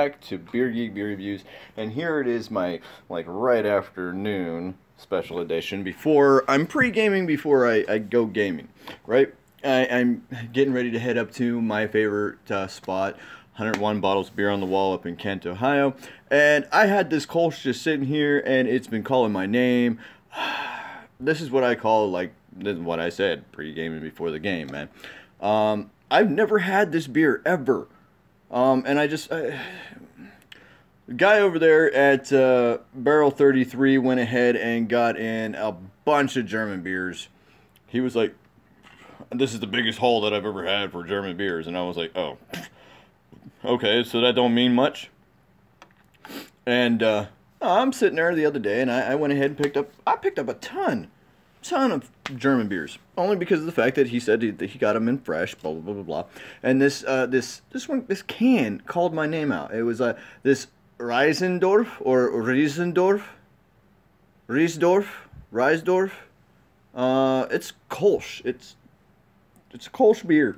Back to Beer Geek Beer Reviews, and here it is, my right afternoon special edition before I'm pre-gaming before I go gaming, right? I'm getting ready to head up to my favorite spot, 101 Bottles of Beer on the Wall up in Kent, Ohio, and I had this Kolsch just sitting here, and it's been calling my name. This is what I call, this is what I said, pre-gaming before the game, man. I've never had this beer, ever. And the guy over there at Barrel 33 went ahead and got in a bunch of German beers. He was like, this is the biggest haul that I've ever had for German beers. And I was like, oh, okay, so that don't mean much. And I'm sitting there the other day, and I went ahead and picked up a ton of German beers, only because of the fact that he said that he got them in fresh, blah blah blah blah blah. And this can called my name out. It was this Reissdorf or Reissdorf. It's Kolsch. It's a Kolsch beer,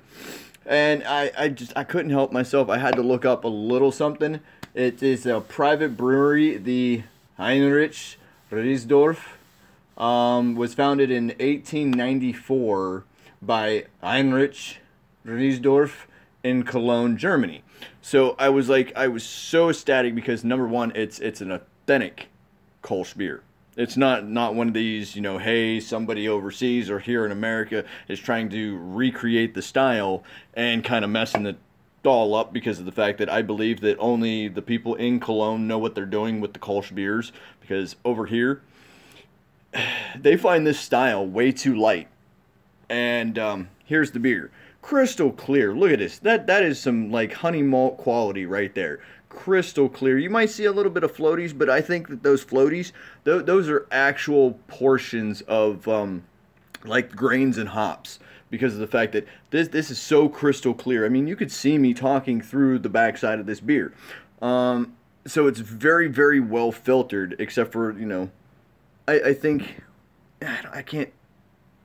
and I couldn't help myself. I had to look up a little something. It is a private brewery, the Heinrich Reissdorf. Was founded in 1894 by Heinrich Reissdorf in Cologne, Germany. So I was so ecstatic because, number one, it's an authentic Kolsch beer. It's not one of these, hey, somebody overseas or here in America is trying to recreate the style and kind of messing it all up, because of the fact that I believe that only the people in Cologne know what they're doing with the Kolsch beers, because over here they find this style way too light. And here's the beer, crystal clear. Look at this. That is some honey malt quality right there. Crystal clear. You might see a little bit of floaties, but I think that those floaties, those are actual portions of grains and hops, because of the fact that this is so crystal clear. I mean, you could see me talking through the backside of this beer. So it's very, very well filtered, except for, I think,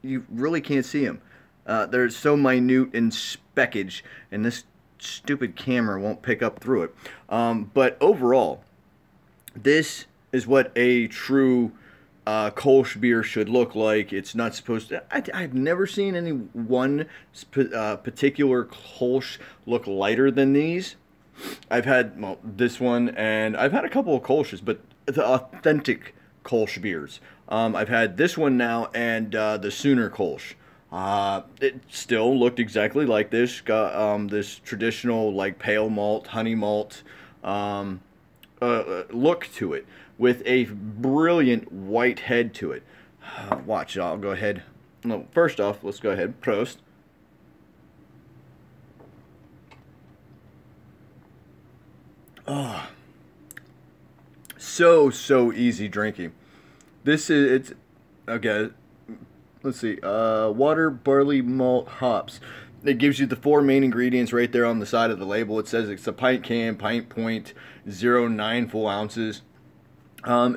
you really can't see them. They're so minute in speckage, and this stupid camera won't pick up through it. But overall, this is what a true Kolsch beer should look like. It's not supposed to... I've never seen any one particular Kolsch look lighter than these. I've had, this one, and I've had a couple of Kolsches, but the authentic Kolsch beers. I've had this one now, and the Sooner Kolsch. It still looked exactly like this. Got this traditional pale malt, honey malt look to it, with a brilliant white head to it. Watch, I'll go ahead. No, first off, let's go ahead. Prost. Oh, so easy drinking. It's okay. Let's see. Water, barley, malt, hops. It gives you the 4 main ingredients right there on the side of the label. It says it's a pint can, pint point, 0.9 full ounces. I'm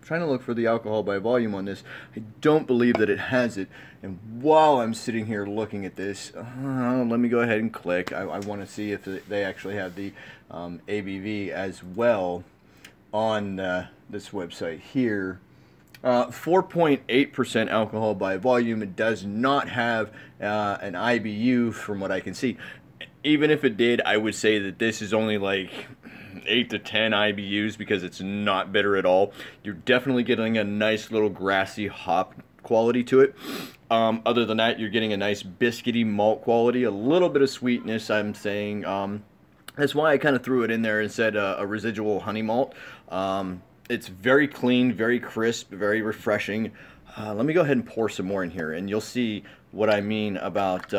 trying to look for the alcohol by volume on this. I don't believe that it has it. And while I'm sitting here looking at this, let me go ahead and click. I want to see if they actually have the ABV as well on this website here. 4.8% alcohol by volume. It does not have an IBU from what I can see. Even if it did, I would say that this is only 8 to 10 IBUs, because it's not bitter at all. You're definitely getting a nice little grassy hop quality to it. Other than that, you're getting a nice biscuity malt quality, a little bit of sweetness, I'm saying. That's why I kind of threw it in there and said a residual honey malt. It's very clean, very crisp, very refreshing. Let me go ahead and pour some more in here, and you'll see what I mean about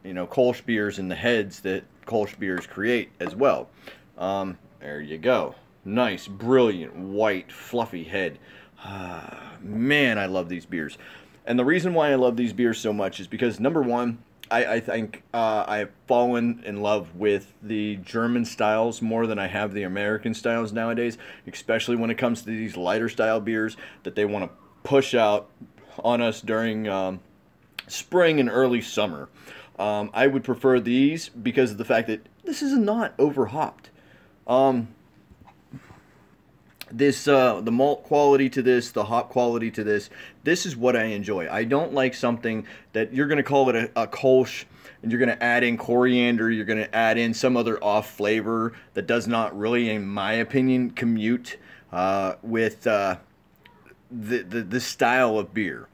Kolsch beers and the heads that Kolsch beers create as well. There you go. Nice, brilliant, white, fluffy head. Man, I love these beers. And the reason why I love these beers so much is because, number one, I think I've fallen in love with the German styles more than I have the American styles nowadays, especially when it comes to these lighter style beers that they want to push out on us during spring and early summer. I would prefer these because of the fact that this is not over hopped. Um, this the malt quality to this, the hop quality to this is what I enjoy. I don't like something that you're gonna call it a Kolsch, and you're gonna add in coriander, you're gonna add in some other off flavor that does not really, in my opinion, commute with the style of beer.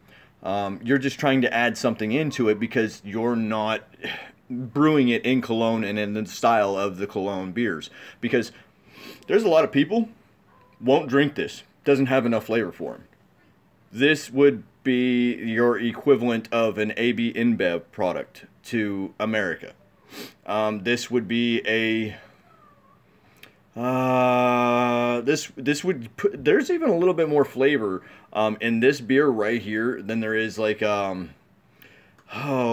You're just trying to add something into it because you're not brewing it in Cologne and in the style of the Cologne beers. Because there's a lot of people won't drink this. Doesn't have enough flavor for them. This would be your equivalent of an AB InBev product to America. This would be a this would put, there's even a little bit more flavor in this beer right here than there is like oh,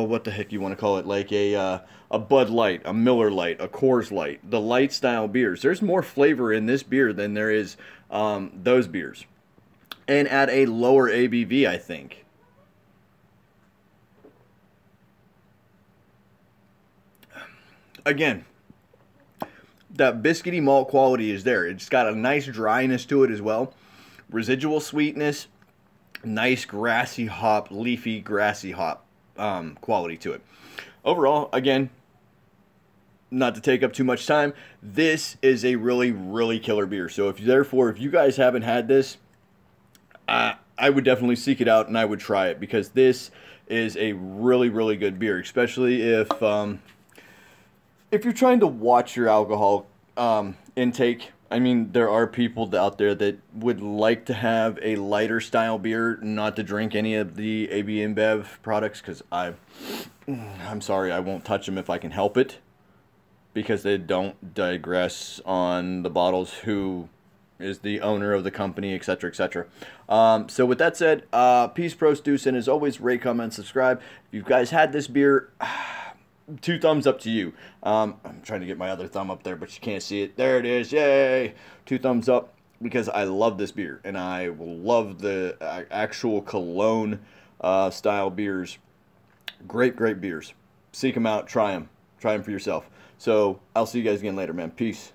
what the heck you want to call it, like a Bud Light, a Miller Light, a Coors Light, the light style beers. There's more flavor in this beer than there is those beers, and at a lower ABV, I think. Again, that biscuity malt quality is there. It's got a nice dryness to it as well. Residual sweetness, nice grassy hop, leafy grassy hop quality to it. Overall, again, not to take up too much time, this is a really, really killer beer. So if you guys haven't had this, I would definitely seek it out and I would try it, because this is a really, really good beer, especially if you're trying to watch your alcohol intake. I mean, there are people out there that would like to have a lighter style beer, not to drink any of the AB InBev products, because I'm sorry, I won't touch them if I can help it, because they don't digress on the bottles, who is the owner of the company, etc., etc. So with that said, peace, pros, deuce, and as always, rate, comment, subscribe. If you guys had this beer, 2 thumbs up to you. I'm trying to get my other thumb up there, but you can't see it. There it is. Yay! 2 thumbs up, because I love this beer, and I will love the actual Cologne style beers. Great, great beers. Seek them out. Try them. Try them for yourself. So I'll see you guys again later, man. Peace.